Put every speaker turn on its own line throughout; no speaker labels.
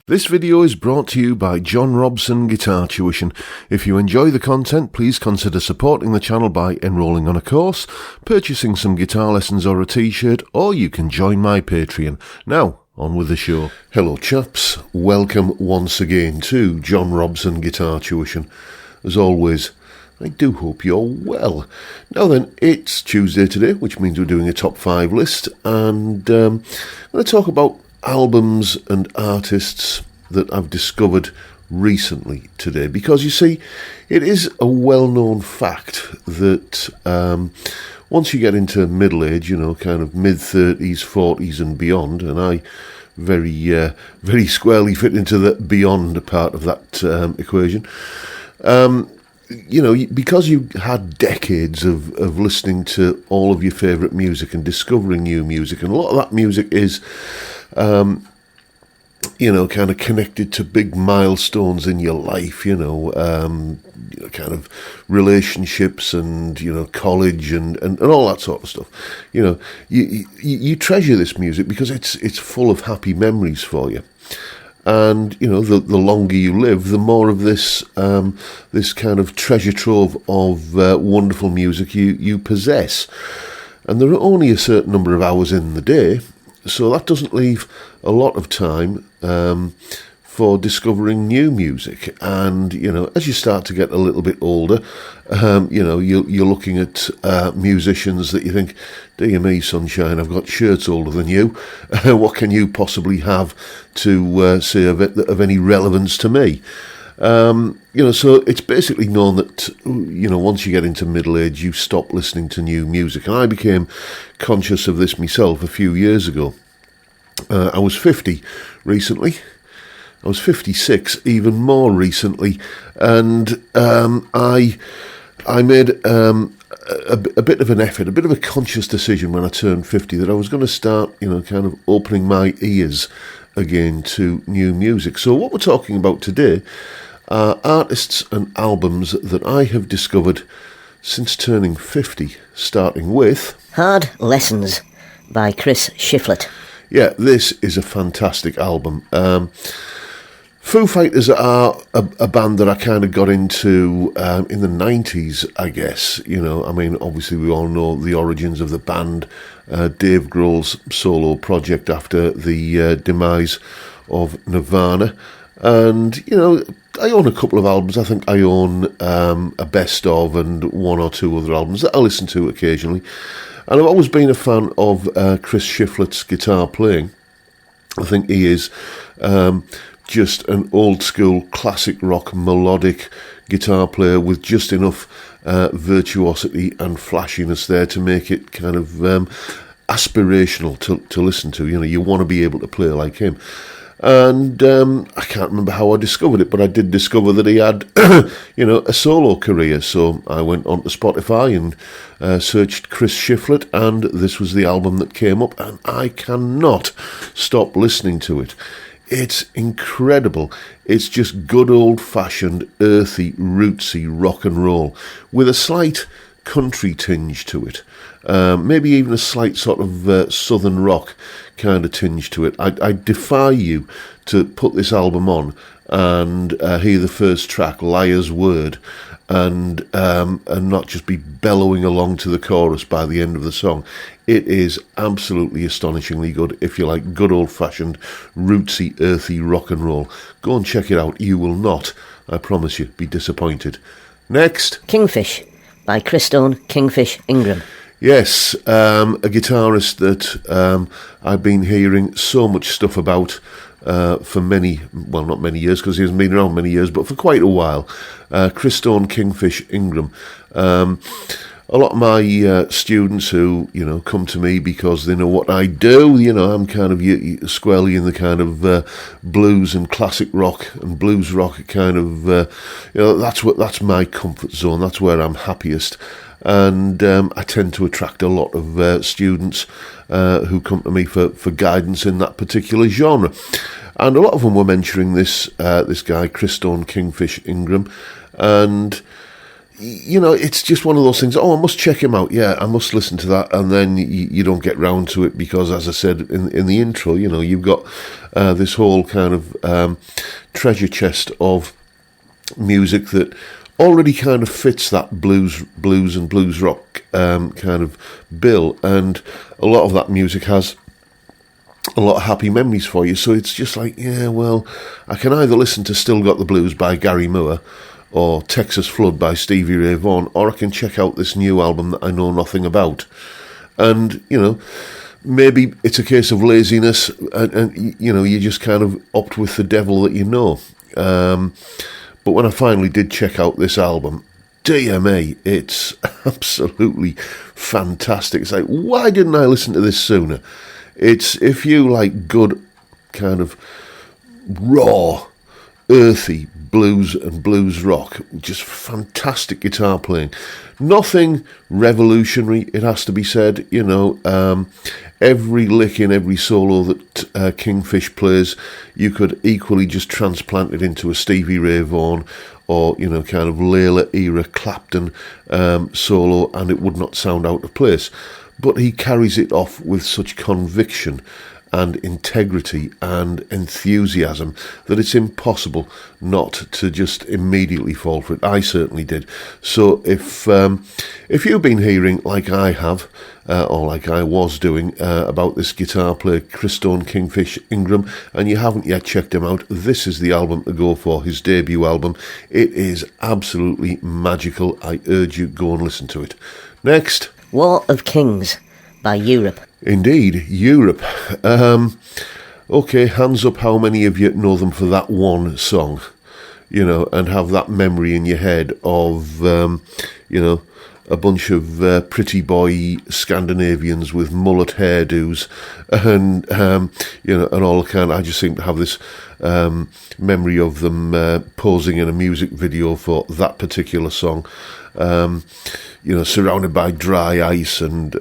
This video is brought to you by John Robson Guitar Tuition. If you enjoy the content, please consider supporting the channel by enrolling on a course, purchasing some guitar lessons or a t-shirt, or you can join my Patreon. Now, on with the show. Hello chaps, welcome once again to John Robson Guitar Tuition. As always, I do hope you're well. Now then, it's Tuesday today, which means we're doing a top 5 list, and I'm going to talk about albums and artists that I've discovered recently today, because you see, it is a well-known fact that once you get into middle age, kind of mid-30s, 40s and beyond, and I very squarely fit into the beyond part of that equation, because you had decades of listening to all of your favourite music and discovering new music, and a lot of that music is kind of connected to big milestones in your life, kind of relationships and, college and all that sort of stuff. You treasure this music because it's full of happy memories for you. And, the longer you live, the more of this kind of treasure trove of wonderful music you possess. And there are only a certain number of hours in the day, so that doesn't leave a lot of time for discovering new music. And, as you start to get a little bit older, you're looking at musicians that you think, dear me, sunshine, I've got shirts older than you. What can you possibly have to say of any relevance to me? So it's basically known that, once you get into middle age, you stop listening to new music. And I became conscious of this myself a few years ago. I was 50 recently. I was 56 even more recently. And I made a bit of an effort, a bit of a conscious decision when I turned 50 that I was going to start, kind of opening my ears again to new music. So what we're talking about today are artists and albums that I have discovered since turning 50, starting with
Hard Lessons by Chris Shiflett.
Yeah, this is a fantastic album. Foo Fighters are a band that I kind of got into in the 90s, I guess. Obviously we all know the origins of the band, Dave Grohl's solo project after the demise of Nirvana. And, I own a couple of albums. I think I own a best of and one or two other albums that I listen to occasionally. And I've always been a fan of Chris Shiflett's guitar playing. I think he is just an old school classic rock melodic guitar player with just enough virtuosity and flashiness there to make it kind of aspirational to listen to. You want to be able to play like him. And I can't remember how I discovered it, but I did discover that he had, a solo career. So I went onto Spotify and searched Chris Shiflett, and this was the album that came up, and I cannot stop listening to it. It's incredible. It's just good old-fashioned, earthy, rootsy rock and roll with a slight country tinge to it. Maybe even a slight sort of southern rock kind of tinge to it. I defy you to put this album on and hear the first track, Liar's Word, and not just be bellowing along to the chorus by the end of the song. It is absolutely astonishingly good if you like good old-fashioned, rootsy, earthy rock and roll. Go and check it out. You will not, I promise you, be disappointed. Next.
Kingfish by Kingfish Ingram.
Yes, a guitarist that I've been hearing so much stuff about for not many years, because he hasn't been around many years, but for quite a while. Kingfish Ingram. A lot of my students who, come to me because they know what I do, I'm kind of squarely in the kind of blues and classic rock and blues rock kind of, that's my comfort zone, that's where I'm happiest. And I tend to attract a lot of students who come to me for guidance in that particular genre. And a lot of them were mentioning this guy, Kingfish Ingram, and it's just one of those things. Oh, I must check him out. Yeah, I must listen to that. And then you don't get round to it because, as I said in the intro, you've got this whole kind of treasure chest of music that already kind of fits that blues and blues rock kind of bill. And a lot of that music has a lot of happy memories for you. So it's just like, yeah, well, I can either listen to Still Got the Blues by Gary Moore or Texas Flood by Stevie Ray Vaughan, or I can check out this new album that I know nothing about. And, maybe it's a case of laziness and you just kind of opt with the devil that you know. But when I finally did check out this album, dear me, it's absolutely fantastic. It's like, why didn't I listen to this sooner? It's, if you like good kind of raw, earthy blues and blues rock, just fantastic guitar playing. Nothing revolutionary, it has to be said. Every lick in every solo that Kingfish plays, you could equally just transplant it into a Stevie Ray Vaughan or kind of Layla era Clapton solo, and it would not sound out of place. But he carries it off with such conviction and integrity and enthusiasm that it's impossible not to just immediately fall for it. I certainly did. So if you've been hearing, like I have, or like I was doing, about this guitar player Christone Kingfish Ingram, and you haven't yet checked him out, this is the album to go for, his debut album. It is absolutely magical. I urge you, go and listen to it. Next.
War of Kings by Europe.
Indeed, Europe. Okay, hands up how many of you know them for that one song, and have that memory in your head of, a bunch of pretty boy Scandinavians with mullet hairdos and, and all kind. I just seem to have this memory of them posing in a music video for that particular song. Surrounded by dry ice and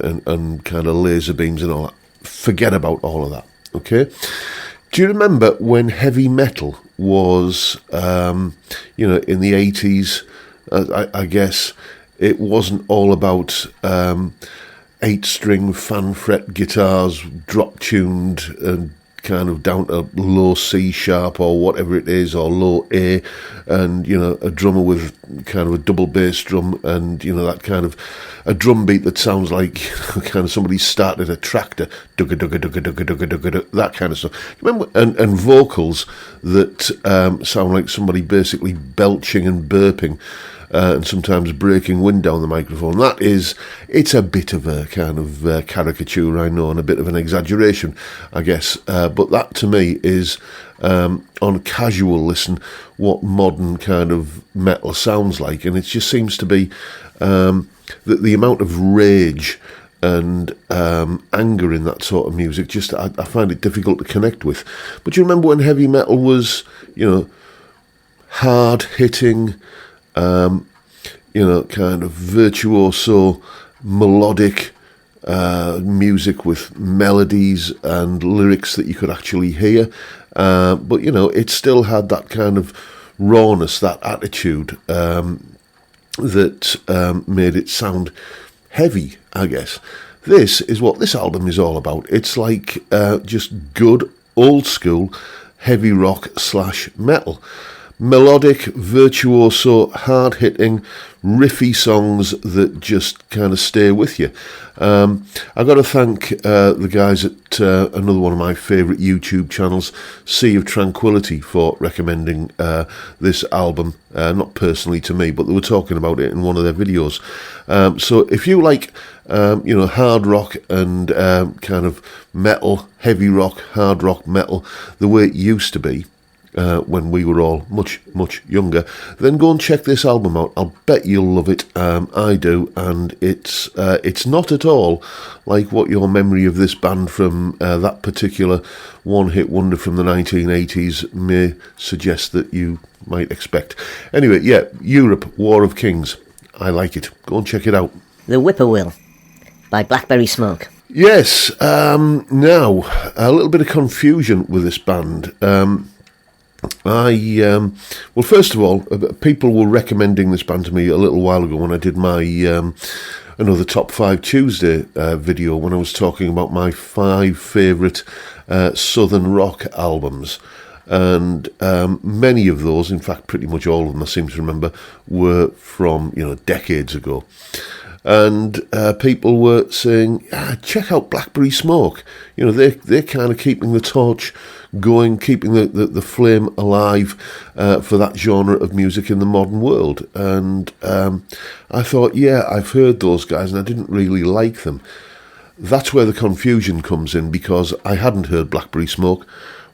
kind of laser beams and all that. Forget about all of that, okay? Do you remember when heavy metal was, in the 80s, I guess it wasn't all about 8-string fan-fret guitars, drop-tuned and kind of down to low C sharp or whatever it is, or low A, and a drummer with kind of a double bass drum, and that kind of a drum beat that sounds like kind of somebody started a tractor, dugga dugga dugga dugga dugga dugga, that kind of stuff. Remember, and vocals that sound like somebody basically belching and burping. And sometimes breaking wind down the microphone. It's a bit of a kind of caricature, I know, and a bit of an exaggeration, I guess. But that, to me, is, on casual listen, what modern kind of metal sounds like. And it just seems to be the amount of rage and anger in that sort of music, just I find it difficult to connect with. But you remember when heavy metal was, hard-hitting, kind of virtuoso, melodic music with melodies and lyrics that you could actually hear. But, it still had that kind of rawness, that attitude that made it sound heavy, I guess. This is what this album is all about. It's like just good, old school, heavy rock / metal. Melodic, virtuoso, hard-hitting, riffy songs that just kind of stay with you. I've got to thank the guys at another one of my favourite YouTube channels, Sea of Tranquility, for recommending this album. Not personally to me, but they were talking about it in one of their videos. So if you like, hard rock and kind of metal, heavy rock, hard rock, metal, the way it used to be, when we were all much, much younger, then go and check this album out. I'll bet you'll love it. I do, and it's not at all like what your memory of this band from that particular one-hit wonder from the 1980s may suggest that you might expect. Anyway, yeah, Europe, War of Kings. I like it. Go and check it out.
The Whippoorwill by Blackberry Smoke.
Yes, now, a little bit of confusion with this band. Well, first of all, people were recommending this band to me a little while ago when I did my another Top 5 Tuesday video when I was talking about my 5 favourite Southern rock albums. And many of those, in fact, pretty much all of them, I seem to remember, were from, decades ago. And people were saying, check out Blackberry Smoke. They're kind of keeping the torch going, keeping the flame alive for that genre of music in the modern world. And I thought, I've heard those guys and I didn't really like them. That's where the confusion comes in, because I hadn't heard Blackberry Smoke.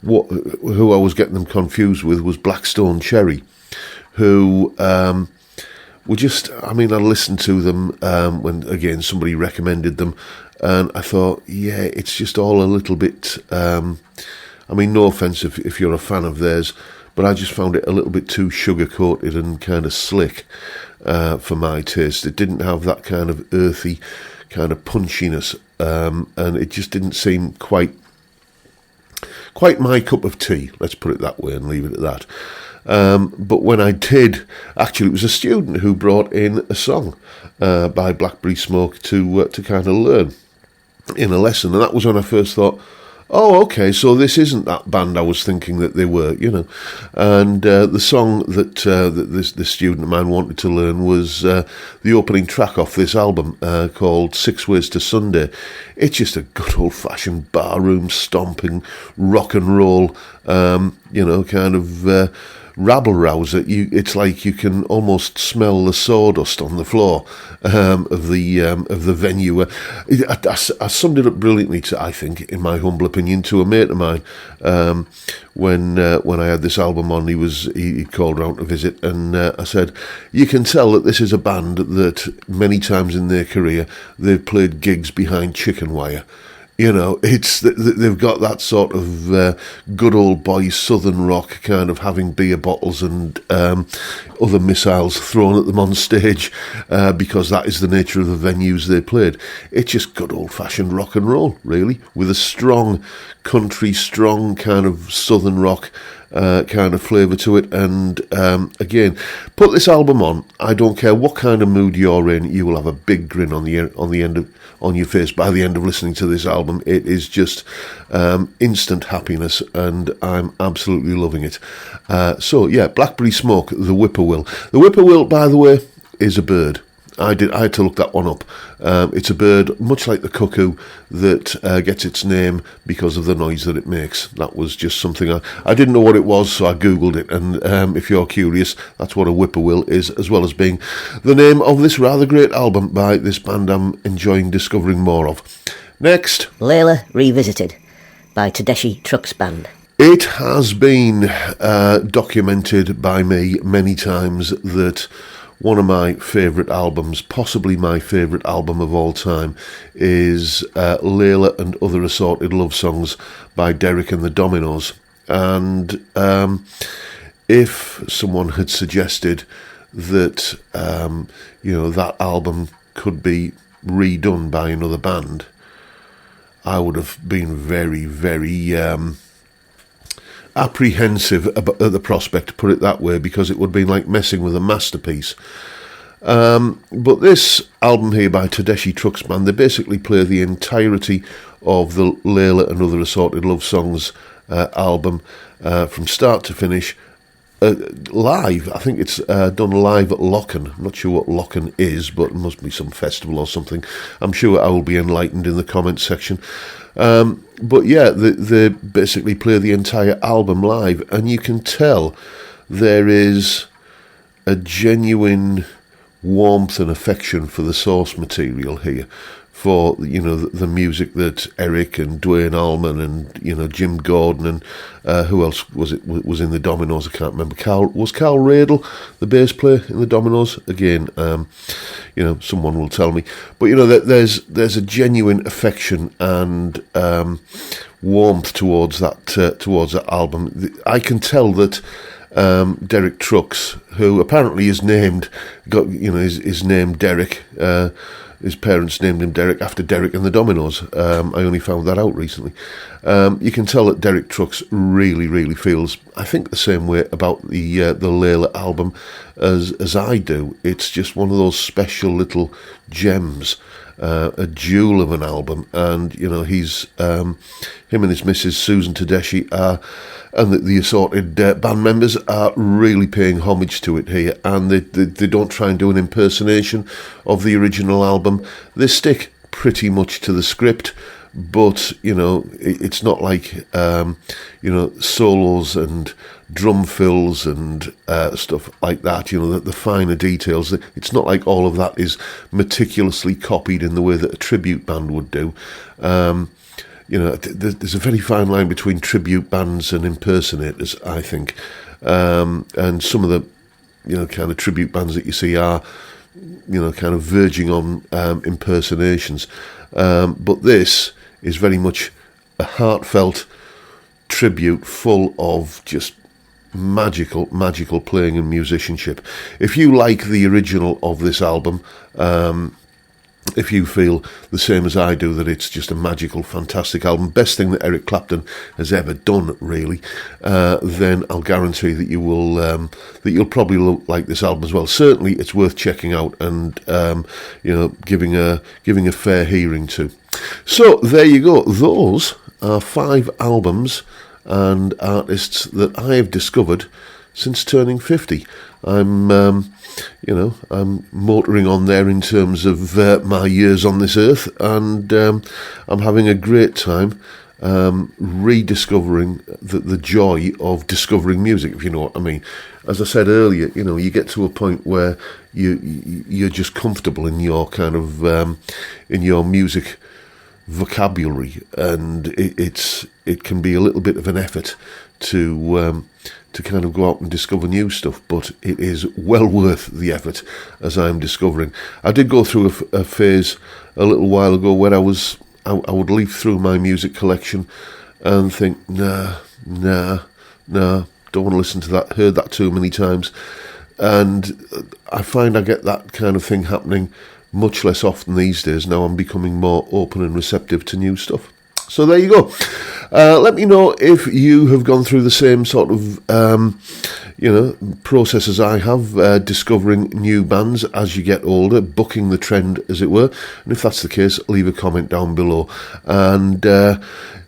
Who I was getting them confused with was Blackstone Cherry, who were just, I listened to them when, again, somebody recommended them, and I thought, it's just all a little bit, no offence if you're a fan of theirs, but I just found it a little bit too sugar-coated and kind of slick for my taste. It didn't have that kind of earthy kind of punchiness, and it just didn't seem quite my cup of tea, let's put it that way and leave it at that. But when I did, actually it was a student who brought in a song by Blackberry Smoke to kind of learn in a lesson, and that was when I first thought, oh, okay, so this isn't that band I was thinking that they were, And the song that this student of mine wanted to learn was the opening track off this album called 6 Ways to Sunday. It's just a good old-fashioned barroom stomping rock and roll, kind of rabble-rouser. It's like you can almost smell the sawdust on the floor of the venue. I summed it up brilliantly, I think, in my humble opinion, to a mate of mine when I had this album on. He called round to visit, and I said, you can tell that this is a band that many times in their career they've played gigs behind chicken wire. They've got that sort of good old boy southern rock, kind of having beer bottles and other missiles thrown at them on stage because that is the nature of the venues they played. It's just good old fashioned rock and roll, really, with a strong country, strong kind of southern rock kind of flavour to it. And again, put this album on. I don't care what kind of mood you're in, you will have a big grin on your face by the end of listening to this album. It is just instant happiness, and I'm absolutely loving it. Blackberry Smoke, the Whippoorwill. The Whippoorwill, by the way, is a bird. I had to look that one up. It's a bird, much like the cuckoo, that gets its name because of the noise that it makes. That was just something I didn't know what it was, so I googled it. And if you're curious, that's what a whippoorwill is, as well as being the name of this rather great album by this band I'm enjoying discovering more of. Next,
Layla Revisited by Tedeschi Trucks Band.
It has been documented by me many times that one of my favourite albums, possibly my favourite album of all time, is Layla and Other Assorted Love Songs by Derek and the Dominos. And if someone had suggested that, that album could be redone by another band, I would have been very, very apprehensive at the prospect, to put it that way, because it would have been like messing with a masterpiece. But this album here by Tedeschi Trucks Band, they basically play the entirety of the Layla and Other Assorted Love Songs album from start to finish live. I think it's done live at Locken. I'm not sure what Locken is, but it must be some festival or something. I'm sure I will be enlightened in the comments section. But yeah, they basically play the entire album live, and you can tell there is a genuine warmth and affection for the source material here, for the music that Eric and Dwayne Allman and Jim Gordon and who else was in the Dominoes? I can't remember. Carl Radle, the bass player in the Dominoes? Again, someone will tell me. But there's a genuine affection and warmth towards that album. I can tell that Derek Trucks, who apparently is named Derek. His parents named him Derek after Derek and the Dominoes. I only found that out recently. You can tell that Derek Trucks really, really feels, I think, the same way about the Layla album as I do. It's just one of those special little gems, a jewel of an album. And he's him and his missus Susan Tedeschi and the assorted band members are really paying homage to it here, and they don't try and do an impersonation of the original album. They stick pretty much to the script, but it's not like solos and drum fills and stuff like that. The finer details. It's not like all of that is meticulously copied in the way that a tribute band would do. There's a very fine line between tribute bands and impersonators, I think. And some of the, kind of tribute bands that you see are, kind of verging on impersonations. But this is very much a heartfelt tribute full of just magical playing and musicianship. If you like the original of this album, if you feel the same as I do, that it's just a magical, fantastic album, best thing that Eric Clapton has ever done, really, then I'll guarantee that you'll probably like this album as well. Certainly, it's worth checking out and giving a fair hearing to. So there you go. Those are 5 albums and artists that I have discovered since turning 50. I'm motoring on there in terms of my years on this earth, and I'm having a great time rediscovering the joy of discovering music, if you know what I mean. As I said earlier, you get to a point where you're just comfortable in your kind of in your music vocabulary, and it can be a little bit of an effort to kind of go out and discover new stuff, but it is well worth the effort, as I'm discovering. I did go through a phase a little while ago where I would leaf through my music collection and think, nah, don't want to listen to that, heard that too many times. And I find I get that kind of thing happening much less often these days. Now I'm becoming more open and receptive to new stuff. So there you go. Let me know if you have gone through the same sort of, process as I have, discovering new bands as you get older, bucking the trend, as it were. And if that's the case, leave a comment down below. And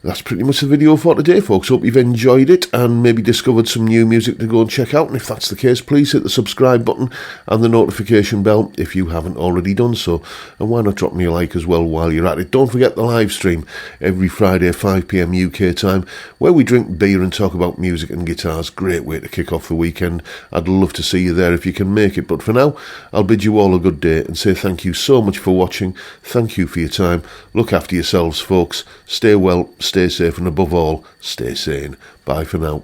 that's pretty much the video for today, folks. Hope you've enjoyed it and maybe discovered some new music to go and check out. And if that's the case, please hit the subscribe button and the notification bell if you haven't already done so. And why not drop me a like as well while you're at it. Don't forget the live stream every Friday, 5 p.m. UK time, where we drink beer and talk about music and guitars. Great way to kick off the weekend. I'd love to see you there if you can make it. But for now, I'll bid you all a good day and say thank you so much for watching. Thank you for your time. Look after yourselves, folks. Stay well, stay safe, and above all, stay sane. Bye for now.